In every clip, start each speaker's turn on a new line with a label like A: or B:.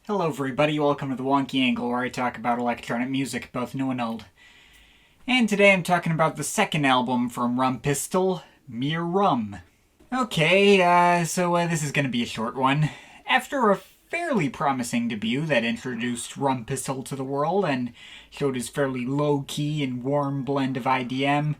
A: Hello everybody, welcome to the Wonky Angle, where I talk about electronic music, both new and old. And today I'm talking about the second album from Rumpistol, Mere Rum. Okay, so this is gonna be a short one. After a fairly promising debut that introduced Rumpistol to the world and showed his fairly low-key and warm blend of IDM,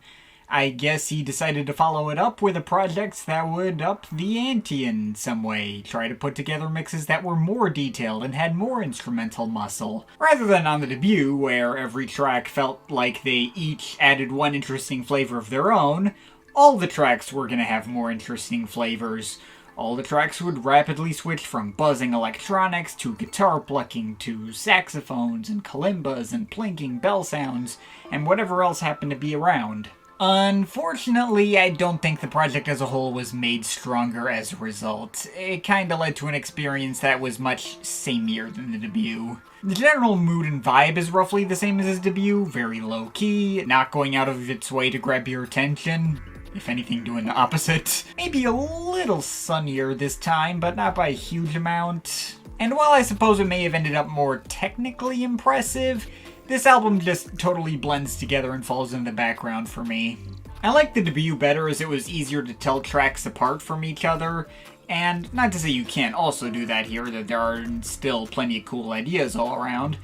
A: I guess he decided to follow it up with a project that would up the ante in some way, try to put together mixes that were more detailed and had more instrumental muscle. Rather than on the debut, where every track felt like they each added one interesting flavor of their own, all the tracks were going to have more interesting flavors. All the tracks would rapidly switch from buzzing electronics to guitar plucking to saxophones and kalimbas and plinking bell sounds and whatever else happened to be around. Unfortunately, I don't think the project as a whole was made stronger as a result. It kinda led to an experience that was much sameier than the debut. The general mood and vibe is roughly the same as his debut, very low-key, not going out of its way to grab your attention. If anything, doing the opposite. Maybe a little sunnier this time, but not by a huge amount. And while I suppose it may have ended up more technically impressive, this album just totally blends together and falls in the background for me. I like the debut better as it was easier to tell tracks apart from each other, and not to say you can't also do that here, that there are still plenty of cool ideas all around.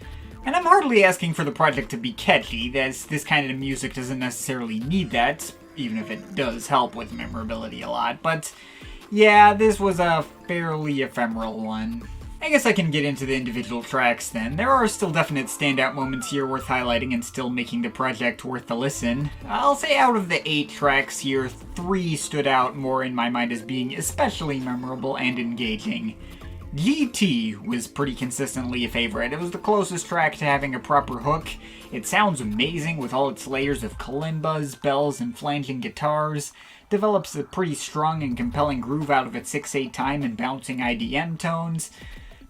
A: And I'm hardly asking for the project to be catchy, as this kind of music doesn't necessarily need that, even if it does help with memorability a lot, but yeah, this was a fairly ephemeral one. I guess I can get into the individual tracks then. There are still definite standout moments here worth highlighting and still making the project worth the listen. I'll say out of the 8 tracks here, 3 stood out more in my mind as being especially memorable and engaging. GT was pretty consistently a favorite. It was the closest track to having a proper hook. It sounds amazing with all its layers of kalimbas, bells, and flanging guitars. Develops a pretty strong and compelling groove out of its 6/8 time and bouncing IDM tones.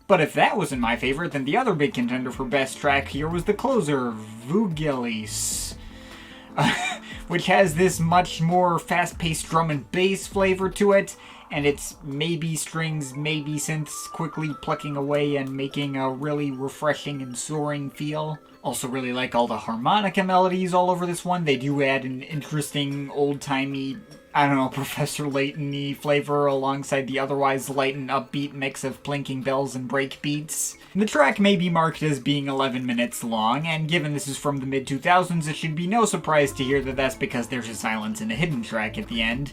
A: But if that wasn't my favorite, then the other big contender for best track here was the closer, Vuggelise, which has this much more fast-paced drum and bass flavor to it, and it's maybe strings, maybe synths quickly plucking away and making a really refreshing and soaring feel. Also really like all the harmonica melodies all over this one. They do add an interesting old-timey, Professor Layton-y flavor alongside the otherwise light and upbeat mix of plinking bells and break beats. The track may be marked as being 11 minutes long, and given this is from the mid-2000s, it should be no surprise to hear that that's because there's a silence in the hidden track at the end.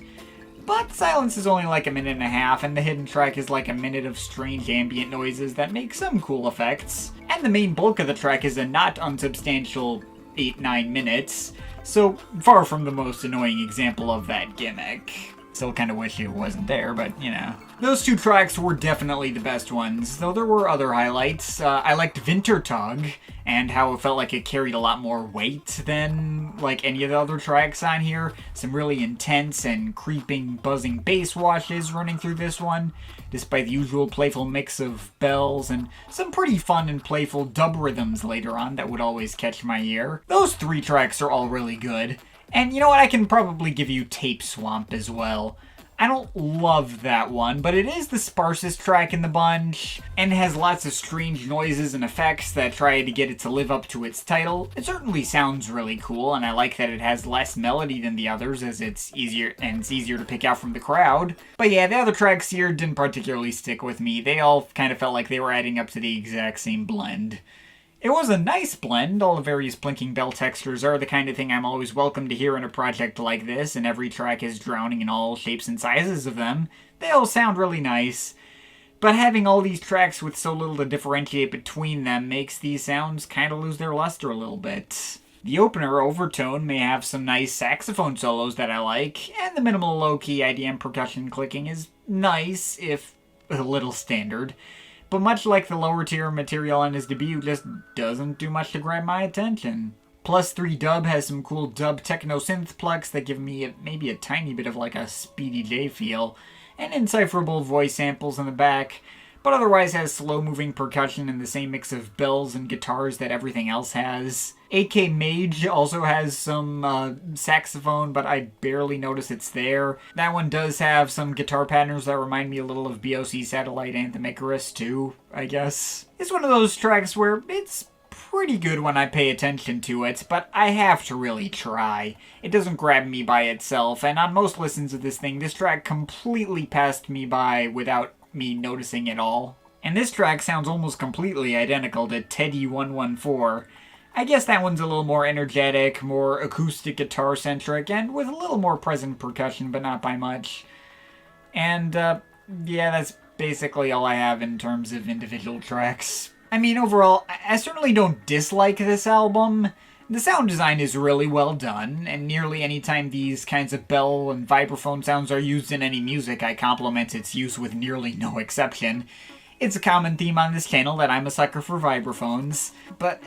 A: But silence is only like a minute and a half, and the hidden track is like a minute of strange ambient noises that make some cool effects. And the main bulk of the track is a not unsubstantial 8-9 minutes, so far from the most annoying example of that gimmick. Still kinda wish it wasn't there, but you know. Those 2 tracks were definitely the best ones, though there were other highlights. I liked Vintertog, and how it felt like it carried a lot more weight than like any of the other tracks on here. Some really intense and creeping, buzzing bass washes running through this one, despite the usual playful mix of bells, and some pretty fun and playful dub rhythms later on that would always catch my ear. Those 3 tracks are all really good. And you know what, I can probably give you Tape Swamp as well. I don't love that one, but it is the sparsest track in the bunch, and has lots of strange noises and effects that try to get it to live up to its title. It certainly sounds really cool, and I like that it has less melody than the others, as it's easier to pick out from the crowd. But yeah, the other tracks here didn't particularly stick with me. They all kind of felt like they were adding up to the exact same blend. It was a nice blend. All the various blinking bell textures are the kind of thing I'm always welcome to hear in a project like this, and every track is drowning in all shapes and sizes of them. They all sound really nice. But having all these tracks with so little to differentiate between them makes these sounds kind of lose their luster a little bit. The opener, Overtone, may have some nice saxophone solos that I like, and the minimal low-key IDM percussion clicking is nice, if a little standard. But much like the lower tier material on his debut, just doesn't do much to grab my attention. Plus 3 Dub has some cool dub techno synth plugs that give me maybe a tiny bit of like a Speedy J feel, and indecipherable voice samples in the back. but otherwise has slow-moving percussion and the same mix of bells and guitars that everything else has. AK Mage also has some saxophone, but I barely notice it's there. That one does have some guitar patterns that remind me a little of BOC Satellite Anthem Icarus too, I guess. It's one of those tracks where it's pretty good when I pay attention to it, but I have to really try. It doesn't grab me by itself, and on most listens of this thing, this track completely passed me by without me noticing at all. And this track sounds almost completely identical to Teddy 114. I guess that one's a little more energetic, more acoustic guitar centric, and with a little more present percussion, but not by much. And, yeah, that's basically all I have in terms of individual tracks. I mean, overall, I certainly don't dislike this album. The sound design is really well done, and nearly any time these kinds of bell and vibraphone sounds are used in any music, I compliment its use with nearly no exception. It's a common theme on this channel that I'm a sucker for vibraphones, but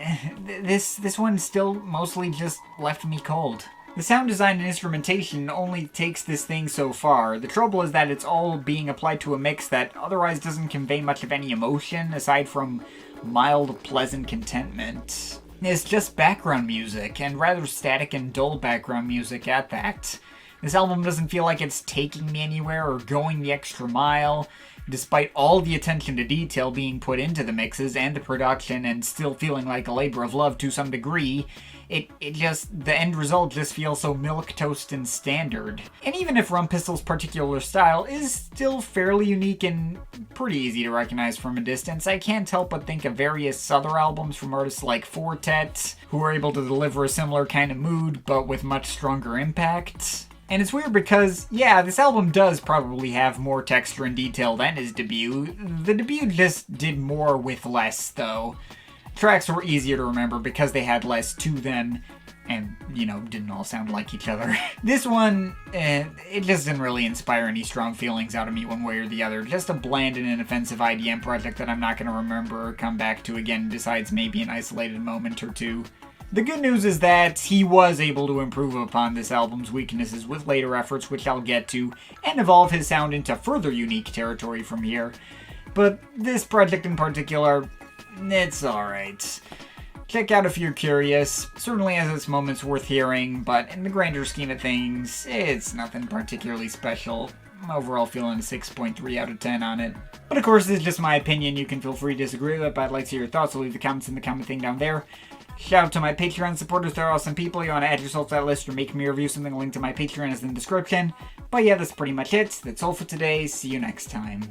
A: this one still mostly just left me cold. The sound design and instrumentation only takes this thing so far. The trouble is that it's all being applied to a mix that otherwise doesn't convey much of any emotion, aside from mild, pleasant contentment. It's just background music, and rather static and dull background music at that. This album doesn't feel like it's taking me anywhere or going the extra mile, despite all the attention to detail being put into the mixes and the production and still feeling like a labor of love to some degree. The end result just feels so milquetoast and standard. And even if Rumpistol's particular style is still fairly unique and pretty easy to recognize from a distance, I can't help but think of various other albums from artists like Fortet, who are able to deliver a similar kind of mood, but with much stronger impact. And it's weird because, yeah, this album does probably have more texture and detail than his debut. The debut just did more with less, though. Tracks were easier to remember because they had less to them and, didn't all sound like each other. This one, it just didn't really inspire any strong feelings out of me one way or the other. Just a bland and inoffensive IDM project that I'm not going to remember or come back to again besides maybe an isolated moment or two. The good news is that he was able to improve upon this album's weaknesses with later efforts, which I'll get to, and evolve his sound into further unique territory from here. But this project in particular, it's alright. Check out if you're curious. Certainly has its moments worth hearing, but in the grander scheme of things, it's nothing particularly special. I'm overall feeling a 6.3 out of 10 on it. But of course, this is just my opinion. You can feel free to disagree with it, but I'd like to hear your thoughts, so leave the comments in the comment thing down there. Shout out to my Patreon supporters. They're awesome people. You want to add yourself to that list or make me review something, a link to my Patreon is in the description. But yeah, that's pretty much it. That's all for today. See you next time.